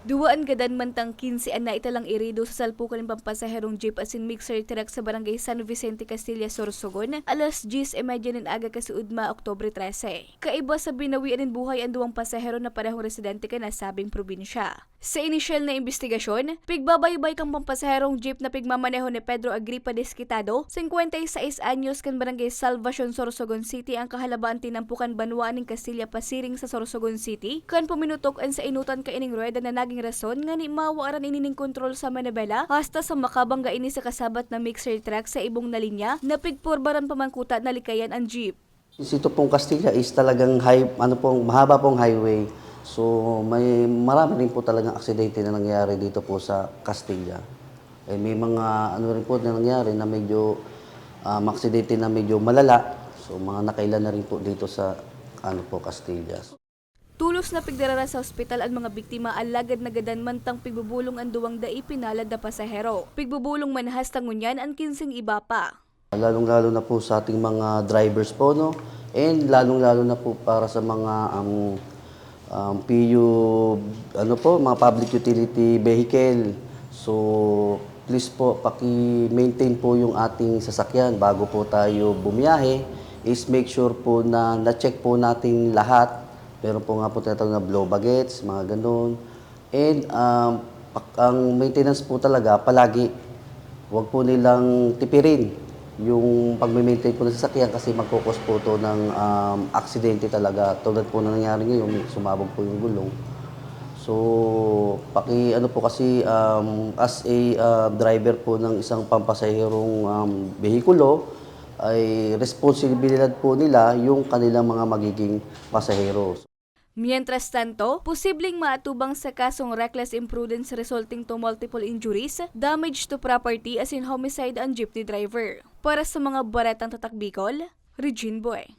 Duwaan gadan mantang 15 na italang irido sa salpukan ng pampasaherong jeep asin mixer truck sa barangay San Vicente Castilla, Sorsogon, alas 10:30 ng aga kasuudma, Oktubre 13. Kaiba sa binawian ng buhay ang duwang pasahero na parehong residente ka na sabing probinsya. Sa inisyal na investigasyon, pigbabaybay kang pampasaherong jeep na pigmamaneho ni Pedro Agripa Desquitado, 56 anyos kan barangay Salvacion, Sorsogon City ang kahalabaan tinampukan banwaan ng Castilla Pasiring sa Sorsogon City, kan puminutok an sa inutan ka ining rueda na naging rason nga ni mawaaran inining kontrol sa Manabela hasta sa makabangga ini sa kasabat na mixer truck sa ibong na linya na pigpurbaran pamangkuta na likayan ang jeep. Ito pong Castilla is talagang mahaba pong highway. So marami rin po talagang aksidente na nangyari dito po sa Castilla. May mga rin po na nangyari na medyo aksidente na medyo malala. So mga nakailan na rin po dito sa Castilla. Tulos na pigdarara sa ospital ang mga biktima alagad na gadan mantang pigbubulong ang duwang dai pinalad na pasahero. Pigbubulong man hastang ngunyan ang 15 iba pa. Lalong-lalo na po sa ating mga drivers po, no? And lalong-lalo na po para sa mga PU, mga public utility vehicle. So, please po, paki-maintain po yung ating sasakyan bago po tayo bumiyahe. Is make sure po na na-check po natin lahat. Meron po nga po tinatawag na blow baggets, mga ganun. And ang maintenance po talaga, palagi, huwag po nilang tipirin yung pag-maintain po ng sasakyan kasi magkukos po ito ng aksidente talaga. Tulad po na nangyari ngayon, sumabog po yung gulong. So, po kasi as a driver po ng isang pampasaherong behikulo, ay responsibilidad po nila yung kanilang mga magiging pasahero. Mientras tanto, posibleng maatubang sa kasong reckless imprudence resulting to multiple injuries, damage to property as in homicide ang jeepney driver. Para sa mga baratang tatak Bicol, Regine Boy.